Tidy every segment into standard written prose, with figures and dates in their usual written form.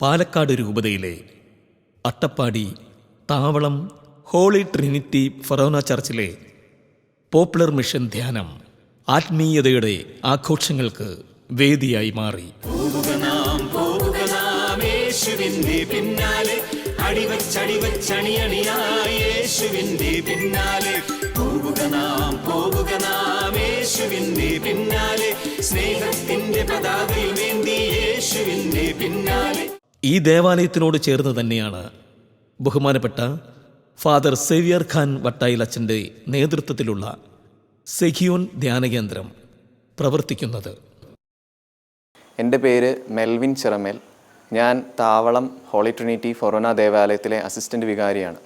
പാലക്കാട് രൂപതയിലെ അട്ടപ്പാടി താവളം holy Trinity ഫൊറോന ചർച്ചിലെ popular mission ധ്യാനം ആത്മീയതയുടെ ആഘോഷങ്ങൾക്ക് വേദിയായി മാറി. പിന്നാലെ പിന്നാലെ സ്നേഹത്തിന്റെ പതാകയുമേന്തി യേശുവിന്റെ പിന്നാലെ. ഈ ദേവാലയത്തിനോട് ചേർന്ന് തന്നെയാണ് ബഹുമാനപ്പെട്ട ഫാദർ സേവ്യർ ഖാൻ വട്ടായിൽ അച്ഛൻ്റെ നേതൃത്വത്തിലുള്ള സെഹിയോൻ ധ്യാനകേന്ദ്രം പ്രവർത്തിക്കുന്നത്. എൻ്റെ പേര് മെൽവിൻ ചിറമേൽ. ഞാൻ താവളം ഹോളി ട്രിനിറ്റി ഫൊറോന ദേവാലയത്തിലെ അസിസ്റ്റൻ്റ് വികാരിയാണ്.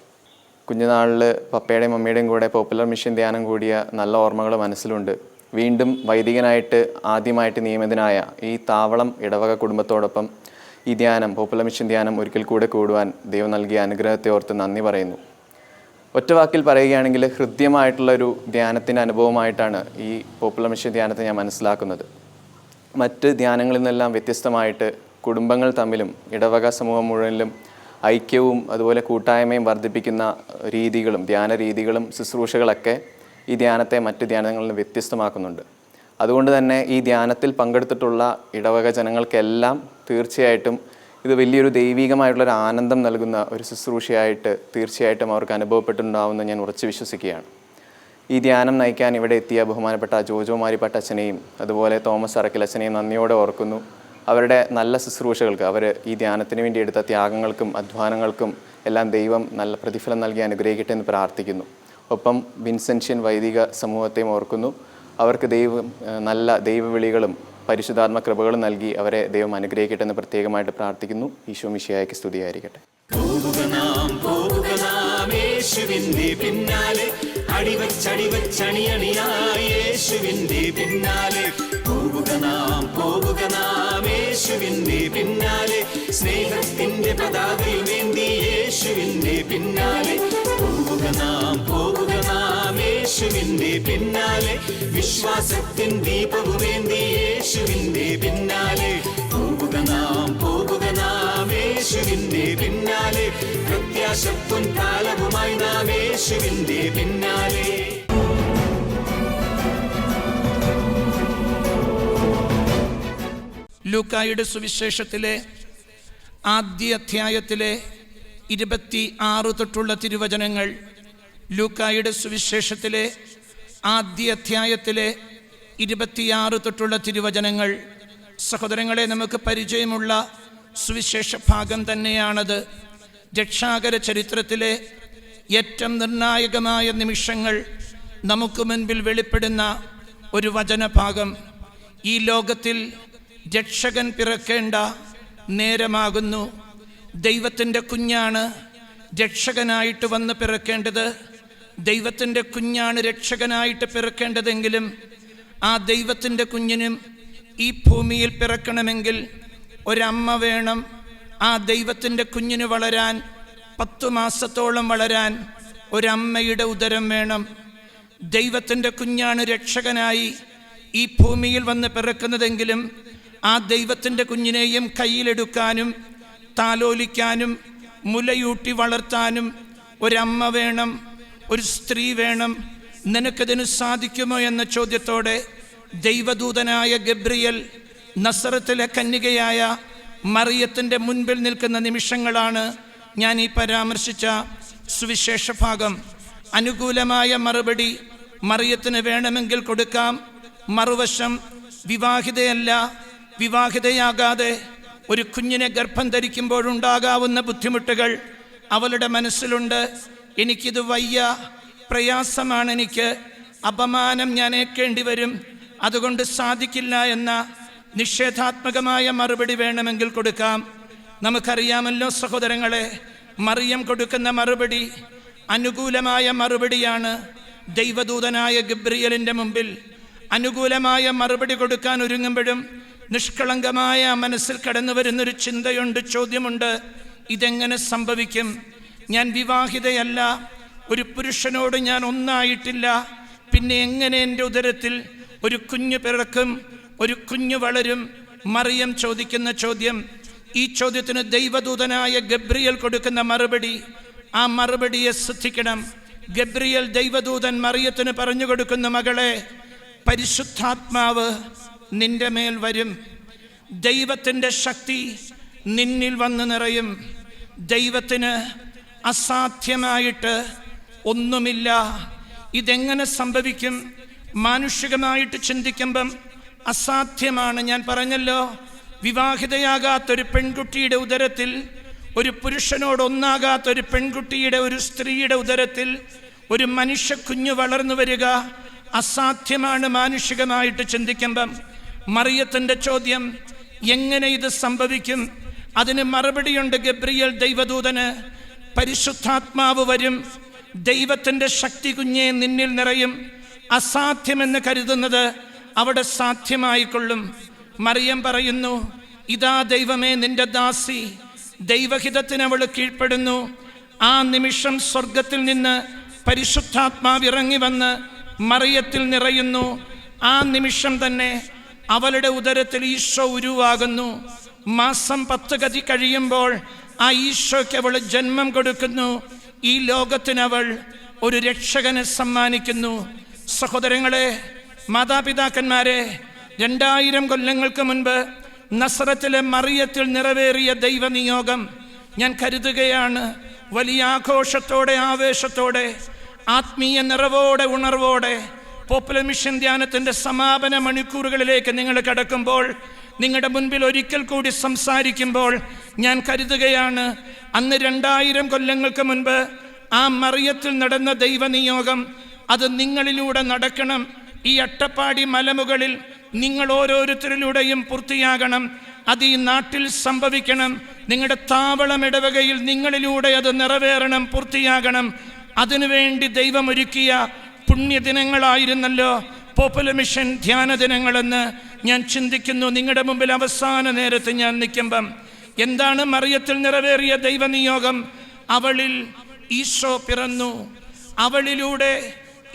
കുഞ്ഞുനാളിൽ പപ്പയുടെയും മമ്മിയുടെയും കൂടെ പോപ്പുലർ മിഷൻ ധ്യാനം കൂടിയ നല്ല ഓർമ്മകൾ മനസ്സിലുണ്ട്. വീണ്ടും വൈദികനായിട്ട് ആദ്യമായിട്ട് നിയമിതനായ ഈ താവളം ഇടവക കുടുംബത്തോടൊപ്പം ഈ ധ്യാനം, പോപ്പുലർ മിഷൻ ധ്യാനം ഒരിക്കൽ കൂടെ കൂടുവാൻ ദൈവം നൽകിയ അനുഗ്രഹത്തെ ഓർത്ത് നന്ദി പറയുന്നു. ഒറ്റ വാക്കിൽ പറയുകയാണെങ്കിൽ ഹൃദ്യമായിട്ടുള്ളൊരു ധ്യാനത്തിൻ്റെ അനുഭവമായിട്ടാണ് ഈ പോപ്പുലർ മിഷൻ ധ്യാനത്തെ ഞാൻ മനസ്സിലാക്കുന്നത്. മറ്റ് ധ്യാനങ്ങളിൽ നിന്നെല്ലാം വ്യത്യസ്തമായിട്ട് കുടുംബങ്ങൾ തമ്മിലും ഇടവക സമൂഹം മുഴുവനിലും ഐക്യവും അതുപോലെ കൂട്ടായ്മയും വർദ്ധിപ്പിക്കുന്ന രീതികളും ധ്യാന രീതികളും ശുശ്രൂഷകളൊക്കെ ഈ ധ്യാനത്തെ മറ്റ് ധ്യാനങ്ങളിൽ നിന്ന് വ്യത്യസ്തമാക്കുന്നുണ്ട്. അതുകൊണ്ട് തന്നെ ഈ ധ്യാനത്തിൽ പങ്കെടുത്തിട്ടുള്ള ഇടവക ജനങ്ങൾക്കെല്ലാം തീർച്ചയായിട്ടും ഇത് വലിയൊരു ദൈവികമായിട്ടുള്ളൊരു ആനന്ദം നൽകുന്ന ഒരു ശുശ്രൂഷയായിട്ട് തീർച്ചയായിട്ടും അവർക്ക് അനുഭവപ്പെട്ടിട്ടുണ്ടാവുമെന്ന് ഞാൻ ഉറച്ചു വിശ്വസിക്കുകയാണ്. ഈ ധ്യാനം നയിക്കാൻ ഇവിടെ എത്തിയ ബഹുമാനപ്പെട്ട ജോജോ മാരിപ്പട്ട അച്ഛനെയും അതുപോലെ തോമസ് അറക്കൽ അച്ഛനെയും നന്ദിയോടെ ഓർക്കുന്നു. അവരുടെ നല്ല ശുശ്രൂഷകൾക്ക്, അവർ ഈ ധ്യാനത്തിന് വേണ്ടി എടുത്ത ത്യാഗങ്ങൾക്കും അധ്വാനങ്ങൾക്കും എല്ലാം ദൈവം നല്ല പ്രതിഫലം നൽകി അനുഗ്രഹിക്കട്ടെ എന്ന് പ്രാർത്ഥിക്കുന്നു. ഒപ്പം വിൻസെൻഷ്യൻ വൈദിക സമൂഹത്തെയും ഓർക്കുന്നു. അവർക്ക് ദൈവം നല്ല ദൈവവിളികളും പരിശുദ്ധാത്മ കൃപകളും നൽകി അവരെ ദൈവം അനുഗ്രഹിക്കട്ടെ എന്ന് പ്രത്യേകമായിട്ട് പ്രാർത്ഥിക്കുന്നു. ഈശോ മിശിഹായ്ക്ക് സ്തുതിയായിരിക്കട്ടെ. പിന്നാലെ സ്നേഹത്തിന്റെ പതാകയുമേന്തി യേശുവിന്റെ പിന്നാലെ യേശുവിന്റെ പിന്നാലെ വിശ്വാസത്തിൻ ദീപവുമേന്തി യേശുവിന്റെ പിന്നാലെ പോകുക നാം യേശുവിന്റെ പിന്നാലെ പ്രത്യാശപ്പുൻ കാലവുമായി നാം യേശുവിന്റെ പിന്നാലെ. ലൂക്കായുടെ സുവിശേഷത്തിലെ ആദ്യ അധ്യായത്തിലെ 26 തൊട്ടുള്ള തിരുവചനങ്ങൾ, ലൂക്കായുടെ സുവിശേഷത്തിലെ ആദ്യ അധ്യായത്തിലെ 26 തൊട്ടുള്ള തിരുവചനങ്ങൾ, സഹോദരങ്ങളെ, നമുക്ക് പരിചയമുള്ള സുവിശേഷ ഭാഗം തന്നെയാണത്. രക്ഷാകര ചരിത്രത്തിലെ ഏറ്റവും നിർണായകമായ നിമിഷങ്ങൾ നമുക്ക് മുൻപിൽ വെളിപ്പെടുന്ന ഒരു വചനഭാഗം. ഈ ലോകത്തിൽ രക്ഷകൻ പിറക്കേണ്ട നേരമാകുന്നു. ദൈവത്തിൻ്റെ കുഞ്ഞാണ് രക്ഷകനായിട്ട് വന്ന് പിറക്കേണ്ടത്. ദൈവത്തിൻ്റെ കുഞ്ഞാണ് രക്ഷകനായിട്ട് പിറക്കേണ്ടതെങ്കിലും ആ ദൈവത്തിൻ്റെ കുഞ്ഞിനും ഈ ഭൂമിയിൽ പിറക്കണമെങ്കിൽ ഒരമ്മ വേണം. ആ ദൈവത്തിൻ്റെ കുഞ്ഞിന് വളരാൻ 10 മാസത്തോളം വളരാൻ ഒരമ്മയുടെ ഉദരം വേണം. ദൈവത്തിൻ്റെ കുഞ്ഞാണ് രക്ഷകനായി ഈ ഭൂമിയിൽ വന്ന് പിറക്കുന്നതെങ്കിലും ആ ദൈവത്തിൻ്റെ കുഞ്ഞിനെയും കയ്യിലെടുക്കാനും താലോലിക്കാനും മുലയൂട്ടി വളർത്താനും ഒരമ്മ വേണം, ഒരു സ്ത്രീ വേണം. നിനക്കതിന് സാധിക്കുമോ എന്ന ചോദ്യത്തോടെ ദൈവദൂതനായ ഗബ്രിയേൽ നസറത്തിലെ കന്യകയായ മറിയത്തിൻ്റെ മുൻപിൽ നിൽക്കുന്ന നിമിഷങ്ങളാണ് ഞാൻ ഈ പരാമർശിച്ച സുവിശേഷ ഭാഗം. അനുകൂലമായ മറുപടി മറിയത്തിന് വേണമെങ്കിൽ കൊടുക്കാം. മറുവശം വിവാഹിതയല്ല, വിവാഹിതയാകാതെ ഒരു കുഞ്ഞിനെ ഗർഭം ധരിക്കുമ്പോഴുണ്ടാകാവുന്ന ബുദ്ധിമുട്ടുകൾ അവളുടെ മനസ്സിലുണ്ട്. എനിക്കിത് വയ്യ, പ്രയാസമാണ്, എനിക്ക് അപമാനം ഞാൻ ഏൽക്കേണ്ടി വരും, അതുകൊണ്ട് സാധിക്കില്ല എന്ന നിഷേധാത്മകമായ മറുപടി വേണമെങ്കിൽ കൊടുക്കാം. നമുക്കറിയാമല്ലോ സഹോദരങ്ങളെ, മറിയം കൊടുക്കുന്ന മറുപടി അനുകൂലമായ മറുപടിയാണ്. ദൈവദൂതനായ ഗബ്രിയേലിൻ്റെ മുമ്പിൽ അനുകൂലമായ മറുപടി കൊടുക്കാൻ ഒരുങ്ങുമ്പോഴും നിഷ്കളങ്കമായ മനസ്സിൽ കടന്നു വരുന്നൊരു ചിന്തയുണ്ട്, ചോദ്യമുണ്ട്. ഇതെങ്ങനെ സംഭവിക്കും? ഞാൻ വിവാഹിതയല്ല, ഒരു പുരുഷനോട് ഞാൻ ഒന്നായിട്ടില്ല, പിന്നെ എങ്ങനെ എൻ്റെ ഉദരത്തിൽ ഒരു കുഞ്ഞു പിറക്കും, ഒരു കുഞ്ഞു വളരും? മറിയം ചോദിക്കുന്ന ചോദ്യം ഈ ചോദ്യത്തിന് ദൈവദൂതനായ ഗബ്രിയേൽ കൊടുക്കുന്ന മറുപടി, ആ മറുപടിയെ ശ്രദ്ധിക്കണം. ഗബ്രിയേൽ ദൈവദൂതൻ മറിയത്തിന് പറഞ്ഞു കൊടുക്കുന്ന, മകളെ, പരിശുദ്ധാത്മാവ് നിന്റെ മേൽ വരും, ദൈവത്തിൻ്റെ ശക്തി നിന്നിൽ വന്ന് നിറയും. ദൈവത്തിന് അസാധ്യമായിട്ട് ഒന്നുമില്ല. ഇതെങ്ങനെ സംഭവിക്കും? മാനുഷികമായിട്ട് ചിന്തിക്കുമ്പം അസാധ്യമാണ്. ഞാൻ പറഞ്ഞല്ലോ, വിവാഹിതയാകാത്തൊരു പെൺകുട്ടിയുടെ ഉദരത്തിൽ, ഒരു പുരുഷനോട് ഒന്നാകാത്തൊരു പെൺകുട്ടിയുടെ, ഒരു സ്ത്രീയുടെ ഉദരത്തിൽ ഒരു മനുഷ്യ കുഞ്ഞു വളർന്നു വരിക അസാധ്യമാണ് മാനുഷികമായിട്ട് ചിന്തിക്കുമ്പം. മറിയത്തിൻ്റെ ചോദ്യം, എങ്ങനെ ഇത് സംഭവിക്കും? അതിന് മറുപടിയുണ്ട് ഗബ്രിയേൽ ദൈവദൂതന്. പരിശുദ്ധാത്മാവ് വരും, ദൈവത്തിൻ്റെ ശക്തി കുഞ്ഞെ നിന്നിൽ നിറയും. അസാധ്യമെന്ന് കരുതുന്നത് അവിടെ സാധ്യമായിക്കൊള്ളും. മറിയം പറയുന്നു, ഇതാ ദൈവമേ നിന്റെ ദാസി, ദൈവഹിതത്തിന് അവൾ കീഴ്പ്പെടുന്നു. ആ നിമിഷം സ്വർഗത്തിൽ നിന്ന് പരിശുദ്ധാത്മാവ് ഇറങ്ങി വന്ന് മറിയത്തിൽ നിറയുന്നു. ആ നിമിഷം തന്നെ അവളുടെ ഉദരത്തിൽ ഈശോ ഉരുവാകുന്നു. മാസം 10 കഴിയുമ്പോൾ ആ ഈശോയ്ക്ക് അവൾ ജന്മം കൊടുക്കുന്നു. ഈ ലോകത്തിനവൾ ഒരു രക്ഷകനെ സമ്മാനിക്കുന്നു. സഹോദരങ്ങളെ, മാതാപിതാക്കന്മാരെ, 2000 കൊല്ലങ്ങൾക്ക് മുൻപ് നസറത്തിലെ മറിയത്തിൽ നിറവേറിയ ദൈവനിയോഗം ഞാൻ കരുതുകയാണ്. വലിയ ആഘോഷത്തോടെ, ആവേശത്തോടെ, ആത്മീയ നിറവോടെ, ഉണർവോടെ പോപ്പുലർ മിഷൻ ധ്യാനത്തിൻ്റെ സമാപന മണിക്കൂറുകളിലേക്ക് നിങ്ങൾ കടക്കുമ്പോൾ, നിങ്ങളുടെ മുൻപിൽ ഒരിക്കൽ കൂടി സംസാരിക്കുമ്പോൾ ഞാൻ കരുതുകയാണ്, അന്ന് 2000 കൊല്ലങ്ങൾക്ക് മുൻപ് ആ മറിയത്തിൽ നടന്ന ദൈവനിയോഗം അത് നിങ്ങളിലൂടെ നടക്കണം. ഈ അട്ടപ്പാടി മലമുകളിൽ നിങ്ങൾ ഓരോരുത്തരിലൂടെയും പൂർത്തിയാകണം. അത് ഈ നാട്ടിൽ സംഭവിക്കണം. നിങ്ങളുടെ താവളം ഇടവകയിൽ നിങ്ങളിലൂടെ അത് നിറവേറണം, പൂർത്തിയാകണം. അതിനുവേണ്ടി ദൈവം ഒരുക്കിയ പുണ്യദിനങ്ങളായിരുന്നല്ലോ പോപ്പുലർ മിഷൻ ധ്യാന ദിനങ്ങളെന്ന് ഞാൻ ചിന്തിക്കുന്നു. നിങ്ങളുടെ മുമ്പിൽ അവസാന നേരത്ത് ഞാൻ നിൽക്കുമ്പം എന്താണ് മറിയത്തിൽ നിറവേറിയ ദൈവനിയോഗം? അവളിൽ ഈശോ പിറന്നു. അവളിലൂടെ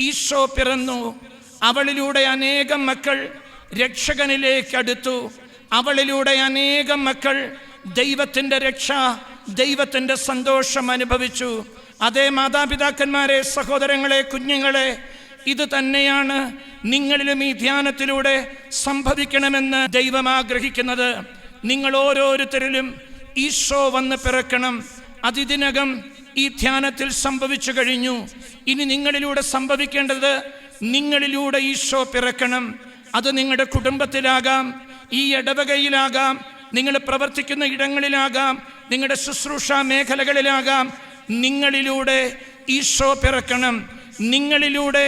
ഈശോ പിറന്നു. അവളിലൂടെ അനേകം മക്കൾ രക്ഷകനിലേക്ക് അടുത്തു. അവളിലൂടെ അനേകം മക്കൾ ദൈവത്തിൻ്റെ രക്ഷ, ദൈവത്തിൻ്റെ സന്തോഷം അനുഭവിച്ചു. അതേ മാതാപിതാക്കന്മാരെ, സഹോദരങ്ങളെ, കുഞ്ഞുങ്ങളെ, ഇത് തന്നെയാണ് നിങ്ങളിലും ഈ ധ്യാനത്തിലൂടെ സംഭവിക്കണമെന്ന് ദൈവം ആഗ്രഹിക്കുന്നത്. നിങ്ങൾ ഓരോരുത്തരിലും ഈശോ വന്ന് പിറക്കണം. അതിനകം ഈ ധ്യാനത്തിൽ സംഭവിച്ചു കഴിഞ്ഞു. ഇനി നിങ്ങളിലൂടെ സംഭവിക്കേണ്ടത്, നിങ്ങളിലൂടെ ഈശോ പിറക്കണം. അത് നിങ്ങളുടെ കുടുംബത്തിലാകാം, ഈ ഇടവകയിലാകാം, നിങ്ങൾ പ്രവർത്തിക്കുന്ന ഇടങ്ങളിലാകാം, നിങ്ങളുടെ ശുശ്രൂഷ മേഖലകളിലാകാം. നിങ്ങളിലൂടെ ഈശോ പിറക്കണം. നിങ്ങളിലൂടെ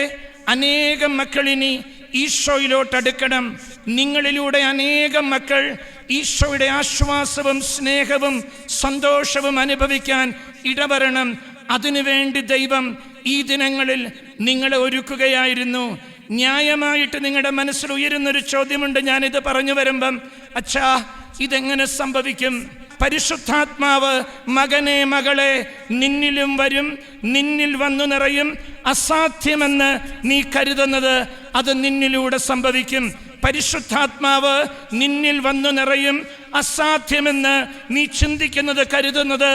അനേകം മക്കൾ ഇനി ഈശോയിലോട്ട് അടുക്കണം. നിങ്ങളിലൂടെ അനേകം മക്കൾ ഈശോയുടെ ആശ്വാസവും സ്നേഹവും സന്തോഷവും അനുഭവിക്കാൻ ഇടവരണം. അതിനുവേണ്ടി ദൈവം ഈ ദിനങ്ങളിൽ നിങ്ങളെ ഒരുക്കുകയായിരുന്നു. ന്യായമായിട്ട് നിങ്ങളുടെ മനസ്സിൽ ഉയരുന്നൊരു ചോദ്യമുണ്ട്. ഞാനിത് പറഞ്ഞു വരുമ്പം, അച്ഛാ, ഇതെങ്ങനെ സംഭവിക്കും? പരിശുദ്ധാത്മാവ് മകനെ, മകളെ, നിന്നിലും വരും, നിന്നിൽ വന്നു നിറയും. അസാധ്യമെന്ന് നീ കരുതുന്നത് അത് നിന്നിലൂടെ സംഭവിക്കും. പരിശുദ്ധാത്മാവ് നിന്നിൽ വന്നു നിറയും. അസാധ്യമെന്ന് നീ ചിന്തിക്കുന്നത്, കരുതുന്നത്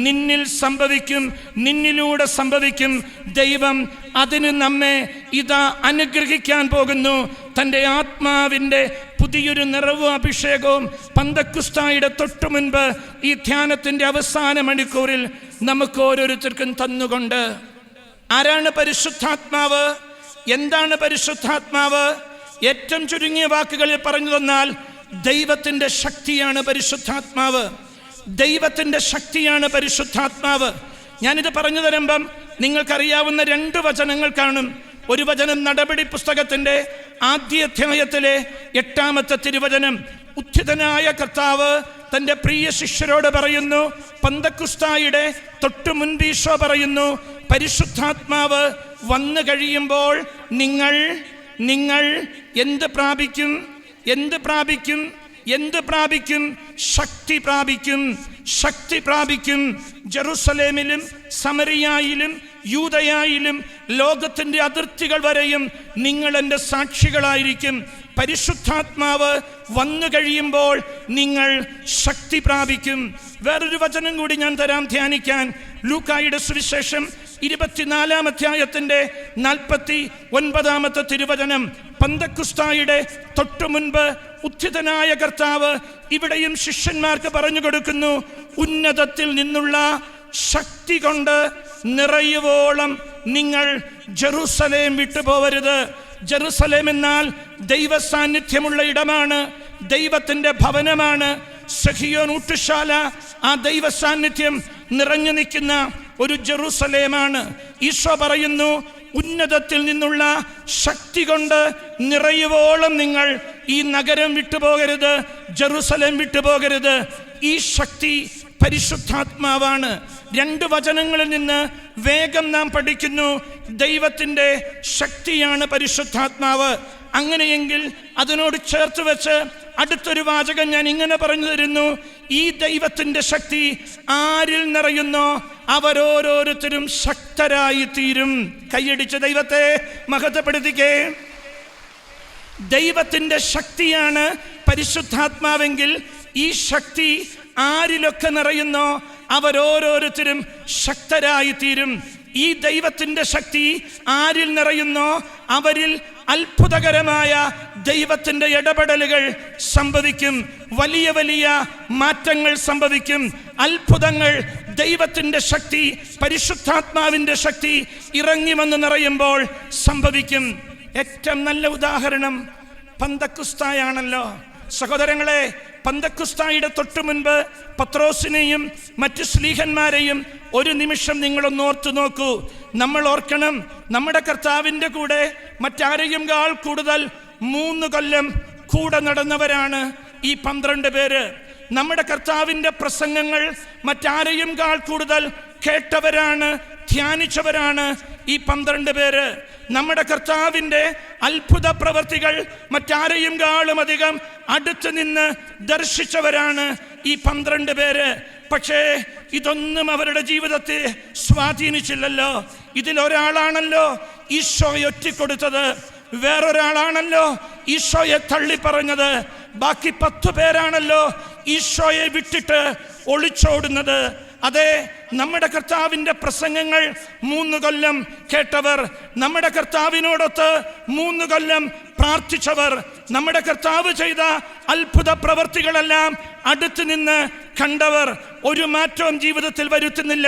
നിന്നിൽ സംഭവിക്കും, നിന്നിലൂടെ സംഭവിക്കും. ദൈവം അതിന് നമ്മെ ഇതാ അനുഗ്രഹിക്കാൻ പോകുന്നു. തൻ്റെ ആത്മാവിൻ്റെ പുതിയൊരു നിറവും അഭിഷേകവും പന്തക്കുസ്തായുടെ തൊട്ടു മുൻപ് ഈ ധ്യാനത്തിൻ്റെ അവസാന മണിക്കൂറിൽ നമുക്ക് ഓരോരുത്തർക്കും തന്നുകൊണ്ട്, ആരാണ് പരിശുദ്ധാത്മാവ്? എന്താണ് പരിശുദ്ധാത്മാവ്? ഏറ്റവും ചുരുങ്ങിയ വാക്കുകളിൽ പറഞ്ഞു തന്നാൽ, ദൈവത്തിൻ്റെ ശക്തിയാണ് പരിശുദ്ധാത്മാവ്. ദൈവത്തിൻ്റെ ശക്തിയാണ് പരിശുദ്ധാത്മാവ്. ഞാനിത് പറഞ്ഞു തരുമ്പം നിങ്ങൾക്കറിയാവുന്ന 2 വചനങ്ങൾ കാണും. ഒരു വചനം നടപടി പുസ്തകത്തിൻ്റെ ആദ്യ അധ്യായത്തിലെ 8-ാമത്തെ തിരുവചനം. ഉത്ഥിതനായ കർത്താവ് തൻ്റെ പ്രിയ ശിഷ്യരോട് പറയുന്നു, പന്തക്കുസ്തായുടെ തൊട്ടു മുൻപ് ഈശോ പറയുന്നു, പരിശുദ്ധാത്മാവ് വന്നു കഴിയുമ്പോൾ നിങ്ങൾ എന്ത് പ്രാപിക്കും? എന്ത് പ്രാപിക്കും? എന്ത് പ്രാപിക്കും? ശക്തി പ്രാപിക്കും. ശക്തി പ്രാപിക്കും. ജെറുസലേമിലും സമറിയായിലും യൂദയായിലും ലോകത്തിൻ്റെ അതിർത്തികൾ വരെയും നിങ്ങൾ എൻ്റെ സാക്ഷികളായിരിക്കും. പരിശുദ്ധാത്മാവ് വന്നു കഴിയുമ്പോൾ നിങ്ങൾ ശക്തി പ്രാപിക്കും. വേറൊരു വചനം കൂടി ഞാൻ തരാം ധ്യാനിക്കാൻ. ലൂക്കായുടെ സുവിശേഷം 24-ാം അധ്യായത്തിൻ്റെ 49-ാമത്തെ തിരുവചനം. പന്തക്കുസ്തായുടെ തൊട്ടു മുൻപ് ഉത്ഥിതനായ കർത്താവ് ഇവിടെയും ശിഷ്യന്മാർക്ക് പറഞ്ഞു കൊടുക്കുന്നു, ഉന്നതത്തിൽ നിന്നുള്ള ശക്തി കൊണ്ട് നിറയുവോളം നിങ്ങൾ ജെറുസലേം വിട്ടുപോകരുത്. ജെറുസലേം എന്നാൽ ദൈവ സാന്നിധ്യമുള്ള ഇടമാണ്, ദൈവത്തിൻ്റെ ഭവനമാണ്. സഹിയോൻ ഊട്ടുശാല ആ ദൈവ സാന്നിധ്യം നിറഞ്ഞു നിൽക്കുന്ന ഒരു ജെറുസലേമാണ്. ഈശോ പറയുന്നു, ഉന്നതത്തിൽ നിന്നുള്ള ശക്തി കൊണ്ട് നിറയുവോളം നിങ്ങൾ ഈ നഗരം വിട്ടുപോകരുത്, ജെറുസലേം വിട്ടുപോകരുത്. ഈ ശക്തി പരിശുദ്ധാത്മാവാണ്. 2 വചനങ്ങളിൽ നിന്ന് വേഗം നാം പഠിക്കുന്നു, ദൈവത്തിൻ്റെ ശക്തിയാണ് പരിശുദ്ധാത്മാവ്. അങ്ങനെയെങ്കിൽ അതിനോട് ചേർത്ത് വെച്ച് അടുത്തൊരു വാചകം ഞാൻ ഇങ്ങനെ പറഞ്ഞു തരുന്നു, ഈ ദൈവത്തിൻ്റെ ശക്തി ആരിൽ നിറയുന്നോ അവരോരോരുത്തരും ശക്തരായി തീരും. കൈയടിച്ച് ദൈവത്തെ മഹത്വപ്പെടുത്തിക്കേ. ദൈവത്തിൻ്റെ ശക്തിയാണ് പരിശുദ്ധാത്മാവെങ്കിൽ ഈ ശക്തി ആരിലൊക്കെ നിറയുന്നോ അവരോരോരുത്തരും ശക്തരായി തീരും. ഈ ദൈവത്തിൻ്റെ ശക്തി ആരിൽ നിറയുന്നോ അവരിൽ അത്ഭുതകരമായ ദൈവത്തിൻ്റെ ഇടപെടലുകൾ സംഭവിക്കും, വലിയ വലിയ മാറ്റങ്ങൾ സംഭവിക്കും, അത്ഭുതങ്ങൾ. ദൈവത്തിൻ്റെ ശക്തി, പരിശുദ്ധാത്മാവിൻ്റെ ശക്തി ഇറങ്ങി വന്ന് നിറയുമ്പോൾ സംഭവിക്കും. ഏറ്റവും നല്ല ഉദാഹരണം പന്തക്കുസ്തായാണല്ലോ. സഹോദരങ്ങളെ, പന്തക്കുസ്തായുടെ തൊട്ടു മുൻപ് പത്രോസിനെയും മറ്റു സ്ലീഹന്മാരെയും ഒരു നിമിഷം നിങ്ങളൊന്ന് ഓർത്തു നോക്കൂ. നമ്മൾ ഓർക്കണം, നമ്മുടെ കർത്താവിൻ്റെ കൂടെ മറ്റാരെയും കൂടുതൽ 3 കൊല്ലം കൂടെ നടന്നവരാണ് ഈ 12 പേര്. നമ്മുടെ കർത്താവിൻ്റെ പ്രസംഗങ്ങൾ മറ്റാരെയും കൂടുതൽ കേട്ടവരാണ്, ധ്യാനിച്ചവരാണ് ഈ 12 പേര്. നമ്മുടെ കർത്താവിൻ്റെ അത്ഭുത പ്രവർത്തികൾ മറ്റാരെയും അധികം അടുത്ത് നിന്ന് ദർശിച്ചവരാണ് ഈ 12 പേര്. പക്ഷേ ഇതൊന്നും അവരുടെ ജീവിതത്തെ സ്വാധീനിച്ചില്ലല്ലോ. ഇതിലൊരാളാണല്ലോ ഈശോയെ ഒറ്റിക്കൊടുത്തത്, വേറൊരാളാണല്ലോ ഈശോയെ തള്ളിപ്പറഞ്ഞത്, ബാക്കി 10 പേരാണല്ലോ ഈശോയെ വിട്ടിട്ട് ഒളിച്ചോടുന്നത്. അതെ, നമ്മുടെ കർത്താവിൻ്റെ പ്രസംഗങ്ങൾ 3 കൊല്ലം കേട്ടവർ, നമ്മുടെ കർത്താവിനോടൊത്ത് 3 കൊല്ലം പ്രാർത്ഥിച്ചവർ, നമ്മുടെ കർത്താവ് ചെയ്ത അത്ഭുത പ്രവർത്തികളെല്ലാം അടുത്ത് നിന്ന് കണ്ടവർ ഒരു മാറ്റവും ജീവിതത്തിൽ വരുത്തുന്നില്ല.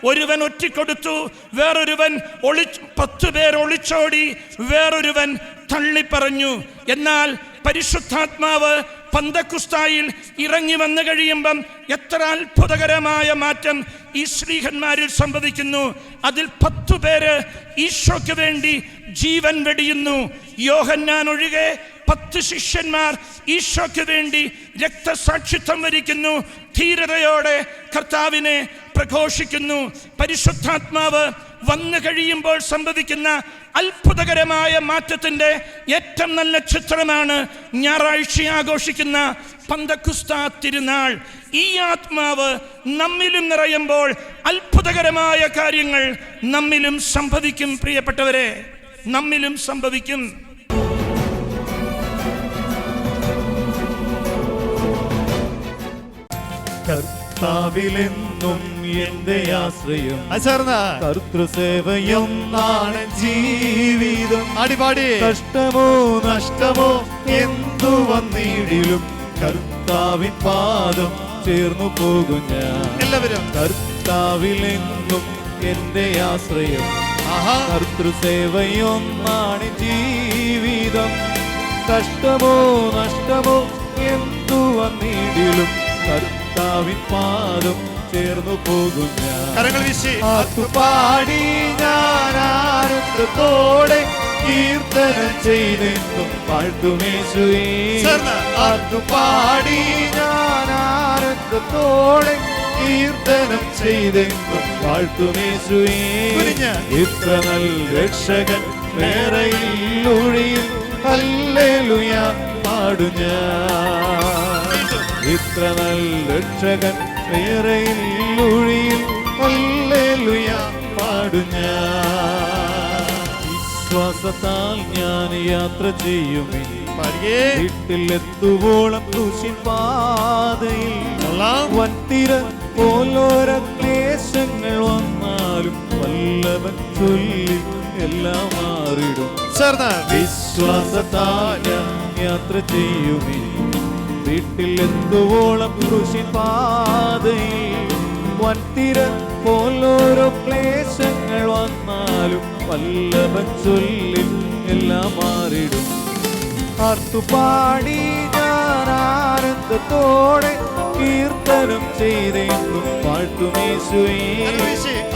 ഒരുവൻ ഒറ്റിക്കൊടുത്തു, വേറൊരുവൻ 10 പേർ ഒളിച്ചോടി, വേറൊരുവൻ തള്ളിപ്പറഞ്ഞു. എന്നാൽ പരിശുദ്ധാത്മാവ് പന്തക്കുസ്തായിൽ ഇറങ്ങി വന്നു കഴിയുമ്പം എത്ര അത്ഭുതകരമായ മാറ്റം ഈ സ്ലീഹന്മാരിൽ സംഭവിക്കുന്നു. അതിൽ 10 പേര് ഈശോയ്ക്ക് വേണ്ടി ജീവൻ വെടിയുന്നു. യോഹന്നാൻ ഒഴികെ 10 ശിഷ്യന്മാർ ഈശോയ്ക്ക് വേണ്ടി രക്തസാക്ഷിത്വം വരിക്കുന്നു, ധീരതയോടെ കർത്താവിനെ പ്രഘോഷിക്കുന്നു. പരിശുദ്ധാത്മാവ് വന്നു കഴിയുമ്പോൾ സംഭവിക്കുന്ന അത്ഭുതകരമായ മാറ്റത്തിൻ്റെ ഏറ്റവും നല്ല ചിത്രമാണ് ഞായറാഴ്ച ആഘോഷിക്കുന്ന പന്തക്കുസ്താ തിരുനാൾ. ഈ ആത്മാവ് നമ്മിലും നിറയുമ്പോൾ അത്ഭുതകരമായ കാര്യങ്ങൾ നമ്മിലും സംഭവിക്കും. പ്രിയപ്പെട്ടവരെ, നമ്മിലും സംഭവിക്കും. കർത്താവിലെന്നും എന്റെ ആശ്രയം, കർത്തൃസേവയൊന്നാണ് ജീവിതം. അടിപാടി കഷ്ടമോ നഷ്ടമോ എന്തു വന്നിടിലും കർത്താവിൻ പാദം ചേർന്നു പോകും ഞാൻ. എല്ലാവരും കർത്താവിലെന്നും എന്റെ ആശ്രയം, കർത്തൃസേവയൊന്നാണ് ജീവിതം. കഷ്ടമോ നഷ്ടമോ എന്തു വന്നിടിലും കർത്താവിൻ പാദം ചേർന്നു പോകും ഞാൻ. ആത്തുപാടി ഞാൻ ആനന്ദത്തോടെ കീർത്തനം ചെയ്തെന്നും വാഴ്ത്തുമേശുവേ. ആത്തുപാടി ഞാൻ ആനന്ദത്തോടെ കീർത്തനം ചെയ്തെന്നും വാഴ്ത്തുമേശുവേ. ഇത്ര നല്ല രക്ഷകൻ വേറെയിൽ ഒഴിയിൽ ഹല്ലേലൂയ പാടും ഞാൻ. ഇത്ര നല്ല രക്ഷകൻ വേറെയിൽ ഒഴിയിൽ ഹല്ലേലൂയ പാടും. പാടും ഞാൻ. വിശ്വാസത്താൽ ഞാൻ യാത്ര ചെയ്യും വീട്ടിലെത്തുവോളം ക്രൂശിൻ പാതയിൽ വൻതിര പോലോര ക്ലേശങ്ങൾ വന്നാലും വല്ലവൻ ചൊല്ലി എല്ലാം മാറിടും. വിശ്വാസത്താൽ ഞാൻ യാത്ര ചെയ്യുമേ വീട്ടിലെത്തുവോളം ക്രൂശിൻ പാതയിൽ വൻതിര പോലോരോ ക്ലേശങ്ങൾ വന്നാലും വല്ലവൻ ചൊല്ലി എല്ലാം മാറിടും. ആർത്തുപാടി ഞാൻ ആനന്ദത്തോടെ കീർത്തനം ചെയ്തെന്നും വാഴ്ത്തുമേശുവേ.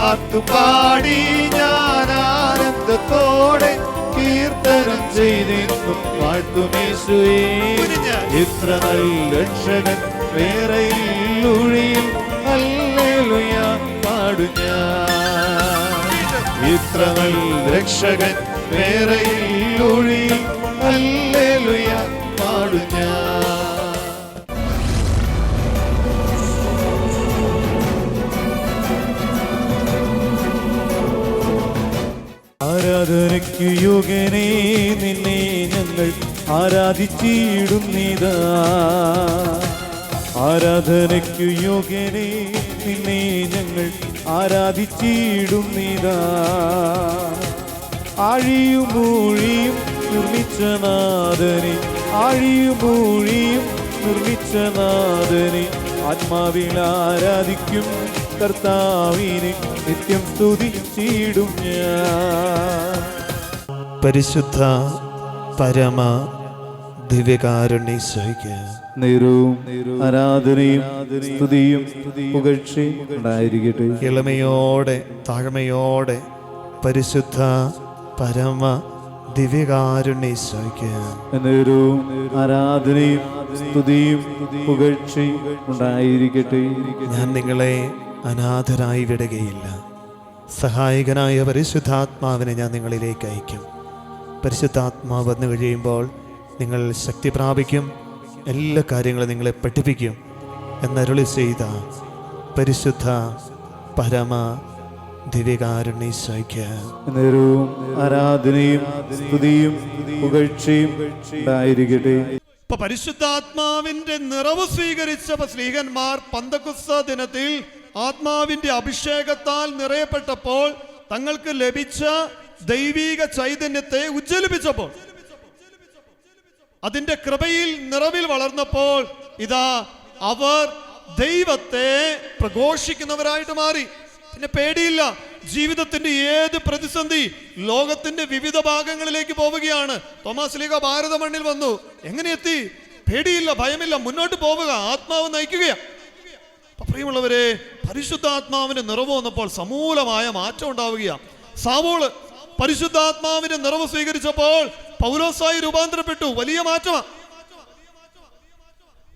ആർത്തുപാടി ഞാൻ ആനന്ദത്തോടെ കീർത്തനം ചെയ്തെന്നും വാഴ്ത്തുമേശുവേ. ഇത്ര നല്ല രക്ഷകൻ വേറെയില്ലൊഴിയിൽ ഹല്ലേലൂയ പാടും ഞാൻ. ഇത്ര നല്ല രക്ഷകൻ വേറെയില്ലൊഴിയിൽ ഹല്ലേലൂയ പാടും ഞാൻ. ആരാധനയ്ക്കു യോഗ്യനേ നിന്നെ ഞങ്ങൾ ആരാധിച്ചിടുന്നിതാ. ആരാധനയ്ക്കു യോഗ്യനേ നിന്നെ ഞങ്ങൾ ആരാധിച്ചിടുന്നിതാ. ആഴിയും മൂഴിയും നിർമ്മിച്ച നാഥനെ, ആഴിയും മൂഴിയും നിർമ്മിച്ച നാഥനെ ആത്മാവിൽ ആരാധിക്കും കർത്താവിനെ നിത്യം സ്തുതിച്ചിടും ഞാൻ. പരിശുദ്ധ പരമ ദിവ്യകാരുണ്യീശോയ്ക്ക് നേരവും ആരാധനയും സ്തുതിയും പുകഴ്ചയും ഉണ്ടായിരിക്കട്ടെ. ഇളമയോടെ താഴ്മയോടെ പരിശുദ്ധ പരമ ദിവ്യകാരുണ്യീശോയ്ക്ക് നേരവും ആരാധനയും സ്തുതിയും പുകഴ്ചയും ഉണ്ടായിരിക്കട്ടെ. ഞാൻ നിങ്ങളെ അനാഥരായി വിടുകയില്ല. സഹായകനായ പരിശുദ്ധാത്മാവിനെ ഞാൻ നിങ്ങളിലേക്ക് അയക്കും. പരിശുദ്ധാത്മാവ് വന്നു കഴിയുമ്പോൾ നിങ്ങൾ ശക്തി പ്രാപിക്കും, എല്ലാ കാര്യങ്ങളും നിങ്ങളെ പഠിപ്പിക്കും എന്നരുളി ചെയ്ത പരിശുദ്ധ പരമ ദിവ്യകാരുണ്യീശോയ്ക്ക് നേരവും ആരാധനയും സ്തുതിയും പുകഴ്ചയും ഉണ്ടായിരിക്കട്ടെ. ഇപ്പൊ പരിശുദ്ധാത്മാവിന്റെ നിറവ് സ്വീകരിച്ച സ്ലീഹന്മാർ പന്തക്കുസ്ത ദിനത്തിൽ ആത്മാവിന്റെ അഭിഷേകത്താൽ നിറയപ്പെട്ടപ്പോൾ തങ്ങൾക്ക് ലഭിച്ച ദൈവിക ചൈതന്യത്തെ ഉജ്ജ്വലിപ്പിച്ചപ്പോൾ, അതിന്റെ കൃപയിൽ നിറവിൽ വളർന്നപ്പോൾ ഇതാ അവർ ദൈവത്തെ പ്രഘോഷിക്കുന്നവരായിട്ട് മാറി. പിന്നെ പേടിയില്ല. ജീവിതത്തിന്റെ ഏത് പ്രതിസന്ധി, ലോകത്തിന്റെ വിവിധ ഭാഗങ്ങളിലേക്ക് പോവുകയാണ്. തോമസ് ലീഗ ഭാരത മണ്ണിൽ വന്നു. എങ്ങനെ എത്തി? പേടിയില്ല, ഭയമില്ല, മുന്നോട്ട് പോവുക, ആത്മാവ് നയിക്കുകയാണ്. പ്രിയമുള്ളവരെ, പരിശുദ്ധാത്മാവിന്റെ നിറവ് വന്നപ്പോൾ സമൂലമായ മാറ്റം ഉണ്ടാവുകയാണ്. സാവൂള് പരിശുദ്ധാത്മാവിന്റെ നിറവ് സ്വീകരിച്ചപ്പോൾ പൗലോസായി രൂപാന്തരപ്പെട്ടു. വലിയ മാറ്റമാണ്.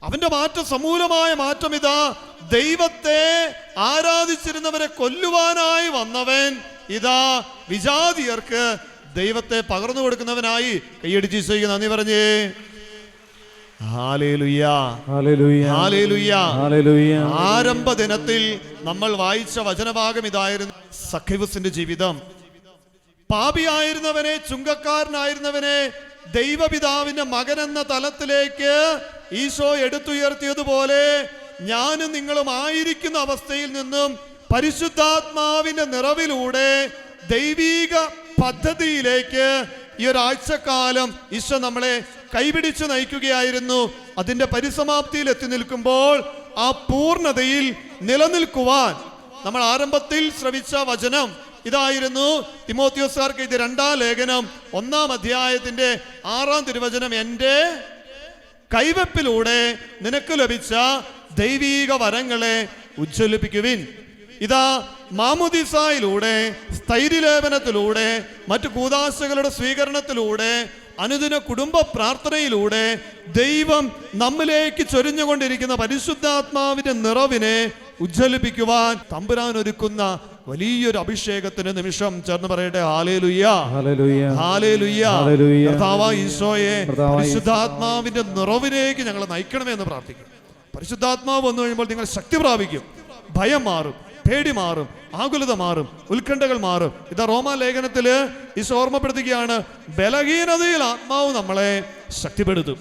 അവന്റെ മാറ്റം, സമൂലമായ മാറ്റം ഇതാ. ദൈവത്തെ ആരാധിച്ചിരുന്നവരെ കൊല്ലുവാനായി വന്നവൻ ഇതാ വിജാതിയർക്ക് ദൈവത്തെ പകർന്നു കൊടുക്കുന്നവനായി. കൈയടിച്ച് ഈശോയ്ക്ക് നന്ദി പറഞ്ഞേ. Hallelujah, hallelujah, hallelujah, hallelujah. ആരംഭ ദിനത്തിൽ നമ്മൾ വായിച്ച വചനഭാഗം ഇതായിരുന്നു. സഖ്യവസിന്റെ ജീവിതം. പാപിയായിരുന്നവനെ, ചുങ്കക്കാരനായിരുന്നവനെ ദൈവപിതാവിന്റെ മകൻ എന്ന തലത്തിലേക്ക് ഈശോ എടുത്തുയർത്തിയതുപോലെ ഞാനും നിങ്ങളും ആയിരിക്കുന്ന അവസ്ഥയിൽ നിന്നും പരിശുദ്ധാത്മാവിന്റെ നിറവിലൂടെ ദൈവീക പദ്ധതിയിലേക്ക് ഈ ഒരാഴ്ചക്കാലം ഈശോ നമ്മളെ കൈപിടിച്ച് നയിക്കുകയായിരുന്നു. അതിന്റെ പരിസമാപ്തിയിൽ എത്തി നിൽക്കുമ്പോൾ ആ പൂർണ്ണതയിൽ നിലനിൽക്കുവാൻ നമ്മൾ ആരംഭത്തിൽ ശ്രവിച്ച വചനം ഇതായിരുന്നു. തിമോത്തിയോസുകാർക്ക് ഇത് 2-ാം ലേഖനം 1-ാം അധ്യായത്തിന്റെ 6-ാം തിരുവചനം. എൻ്റെ കൈവെപ്പിലൂടെ നിനക്ക് ലഭിച്ച ദൈവീക വരങ്ങളെ ഉജ്ജ്വലിപ്പിക്കുവിൻ. ഇതാ മാമുദിസായിലൂടെ, സ്ഥൈര്യലേപനത്തിലൂടെ, മറ്റു കൂദാശകളുടെ സ്വീകരണത്തിലൂടെ, അനുദിന കുടുംബ പ്രാർത്ഥനയിലൂടെ ദൈവം നമ്മിലേക്ക് ചൊരിഞ്ഞുകൊണ്ടിരിക്കുന്ന പരിശുദ്ധാത്മാവിന്റെ നിറവിനെ ഉജ്ജ്വലിപ്പിക്കുവാൻ തമ്പുരാൻ ഒരുക്കുന്ന വലിയൊരു അഭിഷേകത്തിന് നിമിഷം ചേർന്ന് പറയട്ടെ. Hallelujah, hallelujah, hallelujah. ഹല്ലേലൂയ. കർത്താവായ ഈശോയെ, പരിശുദ്ധാത്മാവിന്റെ നിറവിലേക്ക് ഞങ്ങളെ നയിക്കണമേ എന്ന് പ്രാർത്ഥിക്കും. പരിശുദ്ധാത്മാവ് വന്നു കഴിയുമ്പോൾ നിങ്ങൾ ശക്തി പ്രാപിക്കും, ഭയം മാറും, പേടി മാറും, ആകുലത മാറും, ഉത്കണ്ഠകൾ മാറും. ഇതാ റോമാ ലേഖനത്തില് ഈശോ ഓർമ്മപ്പെടുത്തുകയാണ്, ബലഹീനതയിൽ ആത്മാവ് നമ്മളെ ശക്തിപ്പെടുത്തും.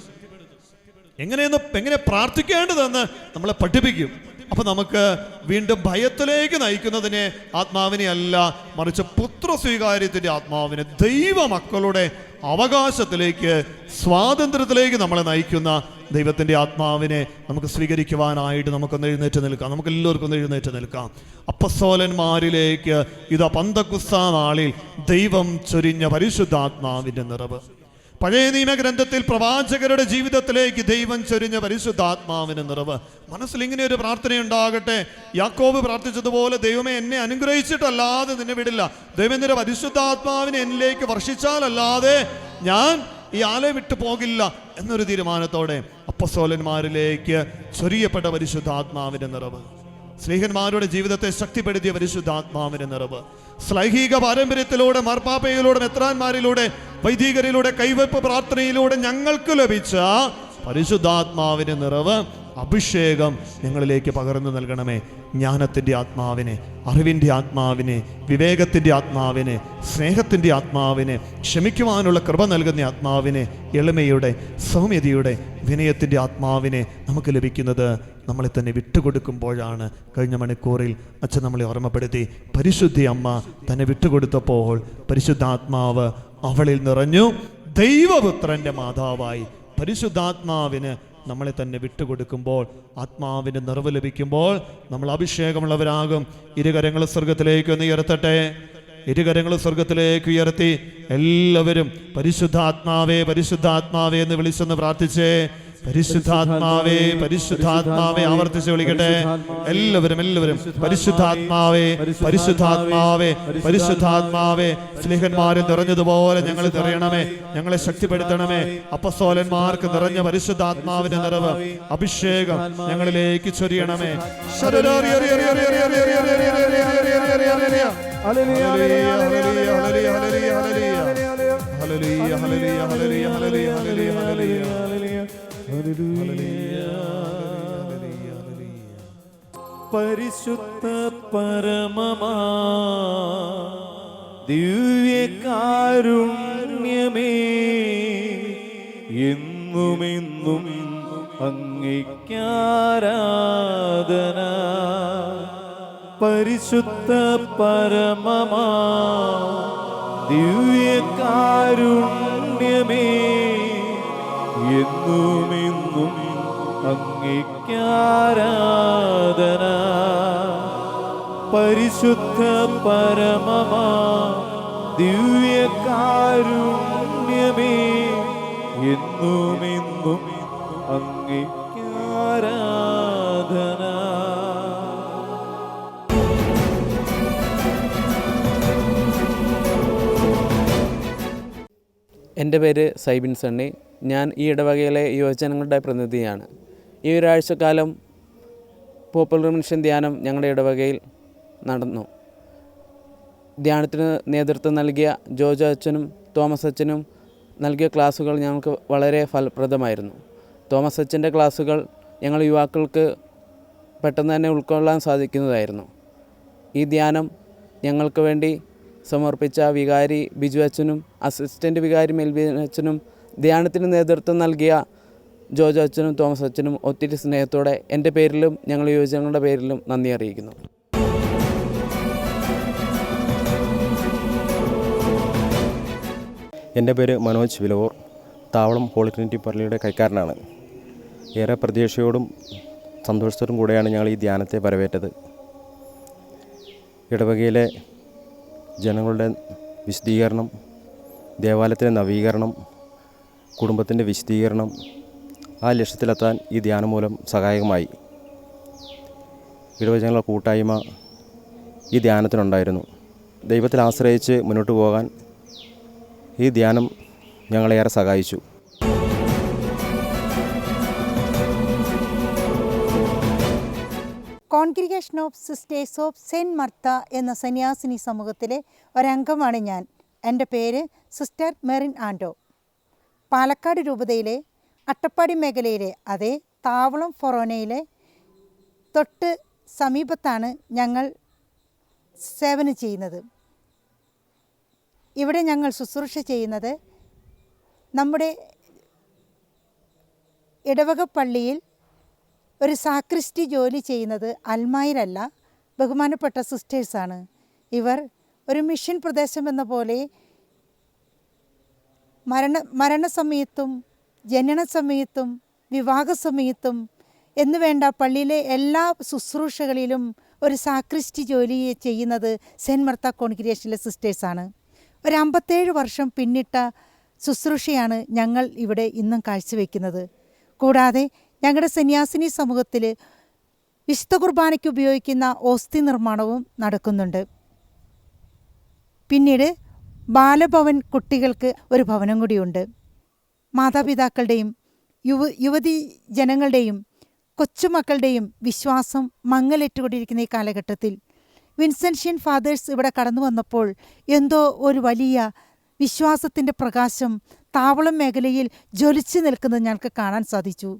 എങ്ങനെ പ്രാർത്ഥിക്കേണ്ടതെന്ന് നമ്മളെ പഠിപ്പിക്കും. അപ്പൊ നമുക്ക് വീണ്ടും ഭയത്തിലേക്ക് നയിക്കുന്നതിനെ ആത്മാവിനെ അല്ല, മറിച്ച് പുത്രസ്വീകാര്യത്തിന്റെ ആത്മാവിനെ, ദൈവമക്കളുടെ അവകാശത്തിലേക്ക്, സ്വാതന്ത്ര്യത്തിലേക്ക് നമ്മളെ നയിക്കുന്ന ദൈവത്തിന്റെ ആത്മാവിനെ നമുക്ക് സ്വീകരിക്കുവാനായിട്ട് നമുക്കൊന്ന് എഴുന്നേറ്റ് നിൽക്കാം. നമുക്ക് എല്ലാവർക്കും ഒന്ന് എഴുന്നേറ്റ് നിൽക്കാം. അപ്പസ്തോലന്മാരിലേക്ക് ഇതാ പന്തക്കുസ്താ നാളിൽ ദൈവം ചൊരിഞ്ഞ പരിശുദ്ധാത്മാവിന്റെ നിറവ്. പഴയ നിയമഗ്രന്ഥത്തിൽ പ്രവാചകരുടെ ജീവിതത്തിലേക്ക് ദൈവം ചൊരിഞ്ഞ പരിശുദ്ധാത്മാവിന് നിറവ്. മനസ്സിൽ ഇങ്ങനെ ഒരു പ്രാർത്ഥനയുണ്ടാകട്ടെ. യാക്കോബ് പ്രാർത്ഥിച്ചതുപോലെ, ദൈവമേ എന്നെ അനുഗ്രഹിച്ചിട്ടല്ലാതെ നിന്നെ വിടില്ല. ദൈവം നിന്റെ പരിശുദ്ധാത്മാവിനെ എന്നിലേക്ക് വർഷിച്ചാലല്ലാതെ ഞാൻ ഈ ആലയം വിട്ടു പോകില്ല എന്നൊരു തീരുമാനത്തോടെ അപ്പസ്തോലന്മാരിലേക്ക് ചൊരിയപ്പെട്ട പരിശുദ്ധാത്മാവിന്റെ നിറവ്, സ്നേഹന്മാരുടെ ജീവിതത്തെ ശക്തിപ്പെടുത്തിയ പരിശുദ്ധാത്മാവിന്റെ നിറവ്, ശ്ലൈഹിക പാരമ്പര്യത്തിലൂടെ, മാർപ്പാപ്പയിലൂടെ, മെത്രാന്മാരിലൂടെ, വൈദികരിലൂടെ, കൈവയ്പ് പ്രാർത്ഥനയിലൂടെ ഞങ്ങൾക്ക് ലഭിച്ച പരിശുദ്ധാത്മാവിന്റെ നിറവ്, അഭിഷേകം ഞങ്ങളിലേക്ക് പകർന്നു നൽകണമേ. ജ്ഞാനത്തിൻ്റെ ആത്മാവിനെ, അറിവിൻ്റെ ആത്മാവിനെ, വിവേകത്തിൻ്റെ ആത്മാവിനെ, സ്നേഹത്തിൻ്റെ ആത്മാവിനെ, ക്ഷമിക്കുവാനുള്ള കൃപ നൽകുന്ന ആത്മാവിനെ, എളിമയുടെ, സൗമ്യതയുടെ, വിനയത്തിൻ്റെ ആത്മാവിനെ നമുക്ക് ലഭിക്കുന്നത് നമ്മളെ തന്നെ വിട്ടുകൊടുക്കുമ്പോഴാണ്. കഴിഞ്ഞ മണിക്കൂറിൽ അച്ഛൻ നമ്മളെ ഓർമ്മപ്പെടുത്തി, പരിശുദ്ധി അമ്മ തന്നെ വിട്ടുകൊടുത്തപ്പോൾ പരിശുദ്ധാത്മാവ് അവളിൽ നിറഞ്ഞു. ദൈവപുത്രൻ്റെ മാതാവായി പരിശുദ്ധാത്മാവിന് നമ്മളെ തന്നെ വിട്ടുകൊടുക്കുമ്പോൾ, ആത്മാവിൻ്റെ നിറവ് ലഭിക്കുമ്പോൾ നമ്മൾ അഭിഷേകമുള്ളവരാകും. ഇരുകരങ്ങൾ സ്വർഗത്തിലേക്ക് ഒന്ന് ഉയർത്തട്ടെ. ഇരുകരങ്ങൾ സ്വർഗത്തിലേക്ക് ഉയർത്തി എല്ലാവരും പരിശുദ്ധാത്മാവേ, പരിശുദ്ധാത്മാവേ എന്ന് വിളിച്ചൊന്ന് പ്രാർത്ഥിച്ചേ. പരിശുദ്ധാത്മാവേ, പരിശുദ്ധാത്മാവേ ആവർത്തിച്ച് വിളിക്കട്ടെ. എല്ലാവരും പരിശുദ്ധാത്മാവേ, പരിശുദ്ധാത്മാവേ, പരിശുദ്ധാത്മാവേ, സ്നേഹന്മാരെ നിറഞ്ഞതുപോലെ ഞങ്ങൾ നിറയണമേ, ഞങ്ങളെ ശക്തിപ്പെടുത്തണമേ. അപ്പസ്തോലന്മാർക്ക് നിറഞ്ഞ പരിശുദ്ധാത്മാവിന്റെ നിറവ്, അഭിഷേകം ഞങ്ങളിലേക്ക് ചൊരിയണമേ. പരിശുദ്ധ പരമമാ ദിവ്യകാരുണ്യമേ, എന്നുമെന്നും അങ്ങേക്കാരാധന. പരിശുദ്ധ പരമമാ ദിവ്യകാരുണ്യമേ, എന്നുമെന്നും അങ്ങേക്കാരാധന. പരിശുദ്ധ പരമമാ ദിവ്യകാരുണ്യമേ, എന്നുമെന്നും അങ്ങേക്കാരാധന. എൻ്റെ പേര് സൈബിൻ സണ്ണി. ഞാൻ ഈ ഇടവകയിലെ യുവജനങ്ങളുടെ പ്രതിനിധിയാണ്. ഈ ഒരാഴ്ചക്കാലം പോപ്പുലർ മിഷൻ ധ്യാനം ഞങ്ങളുടെ ഇടവകയിൽ നടന്നു. ധ്യാനത്തിന് നേതൃത്വം നൽകിയ ജോജോ അച്ഛനും തോമസ് അച്ഛനും നൽകിയ ക്ലാസ്സുകൾ ഞങ്ങൾക്ക് വളരെ ഫലപ്രദമായിരുന്നു. തോമസ് അച്ഛൻ്റെ ക്ലാസ്സുകൾ ഞങ്ങൾ യുവാക്കൾക്ക് പെട്ടെന്ന് തന്നെ ഉൾക്കൊള്ളാൻ സാധിക്കുന്നതായിരുന്നു. ഈ ധ്യാനം ഞങ്ങൾക്ക് വേണ്ടി സമർപ്പിച്ച വികാരി ബിജു അച്ഛനും അസിസ്റ്റൻ്റ് വികാരി മെൽവിൻ അച്ഛനും ധ്യാനത്തിന് നേതൃത്വം നൽകിയ ജോജോ അച്ഛനും തോമസ് അച്ഛനും ഒത്തിരി സ്നേഹത്തോടെ എൻ്റെ പേരിലും ഞങ്ങൾ യുവജനങ്ങളുടെ പേരിലും നന്ദി അറിയിക്കുന്നു. എൻ്റെ പേര് മനോജ് വിലവൂർ, താവളം ഹോളി ട്രിനിറ്റി പള്ളിയുടെ കൈക്കാരനാണ്. ഏറെ പ്രതീക്ഷയോടും സന്തോഷത്തോടും കൂടെയാണ് ഞങ്ങൾ ഈ ധ്യാനത്തെ വരവേറ്റത്. ഇടവകയിലെ ജനങ്ങളുടെ വിശദീകരണം, ദേവാലയത്തിലെ നവീകരണം, കുടുംബത്തിൻ്റെ വിശദീകരണം, ആ ലക്ഷ്യത്തിലെത്താൻ ഈ ധ്യാനം മൂലം സഹായകമായി. ഇടവജനങ്ങളുടെ കൂട്ടായ്മ ഈ ധ്യാനത്തിനുണ്ടായിരുന്നു. ദൈവത്തിൽ ആശ്രയിച്ച് മുന്നോട്ട് പോകാൻ ഈ ധ്യാനം ഞങ്ങളേറെ സഹായിച്ചു. Congregation of sisters of Saint Martha എന്ന സന്യാസിനി സമൂഹത്തിലെ ഒരംഗമാണ് ഞാൻ. എൻ്റെ പേര് സിസ്റ്റർ മെറിൻ ആൻഡോ. പാലക്കാട് രൂപതയിലെ അട്ടപ്പാടി മേഖലയിലെ താവളം ഫൊറോനയിലെ തൊട്ട് സമീപത്താണ് ഞങ്ങൾ സേവനം ചെയ്യുന്നത്. ഇവിടെ ഞങ്ങൾ ശുശ്രൂഷ ചെയ്യുന്നത് നമ്മുടെ ഇടവക പള്ളിയിൽ ഒരു സാക്രിസ്റ്റി ജോലി ചെയ്യുന്നത് അൽമായരല്ല, ബഹുമാനപ്പെട്ട സിസ്റ്റേഴ്സാണ്. ഇവർ ഒരു മിഷൻ പ്രദേശം എന്ന പോലെ മരണസമയത്തും ജനന സമയത്തും വിവാഹ സമയത്തും എന്നു വേണ്ട പള്ളിയിലെ എല്ലാ ശുശ്രൂഷകളിലും ഒരു സാക്രിസ്റ്റി ജോലി ചെയ്യുന്നത് സെൻറ്റ് മർത്ത കോൺഗ്രിഗേഷനിലെ സിസ്റ്റേഴ്സാണ്. ഒരു 57 വർഷം പിന്നിട്ട ശുശ്രൂഷയാണ് ഞങ്ങൾ ഇവിടെ ഇന്നും കാഴ്ചവെക്കുന്നത്. കൂടാതെ ഞങ്ങളുടെ സന്യാസിനി സമൂഹത്തിൽ വിശുദ്ധ കുർബാനയ്ക്ക് ഉപയോഗിക്കുന്ന ഓസ്തി നിർമ്മാണവും നടക്കുന്നുണ്ട്. പിന്നീട് ബാലഭവൻ കുട്ടികൾക്ക് ഒരു ഭവനം കൂടിയുണ്ട്. മാതാപിതാക്കളുടെയും യുവതി ജനങ്ങളുടെയും കൊച്ചുമക്കളുടെയും വിശ്വാസം മങ്ങലേറ്റുകൊണ്ടിരിക്കുന്ന ഈ കാലഘട്ടത്തിൽ വിൻസെൻഷ്യൻ ഫാദേഴ്സ് ഇവിടെ കടന്നു വന്നപ്പോൾ എന്തോ ഒരു വലിയ വിശ്വാസത്തിൻ്റെ പ്രകാശം താവളം മേഖലയിൽ ജ്വലിച്ചു നിൽക്കുന്നത് ഞങ്ങൾക്ക് കാണാൻ സാധിച്ചു.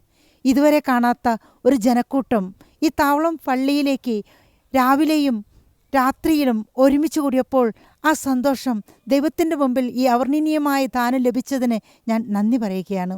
ഇതുവരെ കാണാത്ത ഒരു ജനക്കൂട്ടം ഈ താവളം പള്ളിയിലേക്ക് രാവിലെയും രാത്രിയിലും ഒരുമിച്ച് കൂടിയപ്പോൾ ആ സന്തോഷം ദൈവത്തിൻ്റെ മുമ്പിൽ ഈ അവർണ്ണനീയമായ ദാനം ലഭിച്ചതിന് ഞാൻ നന്ദി പറയുകയാണ്.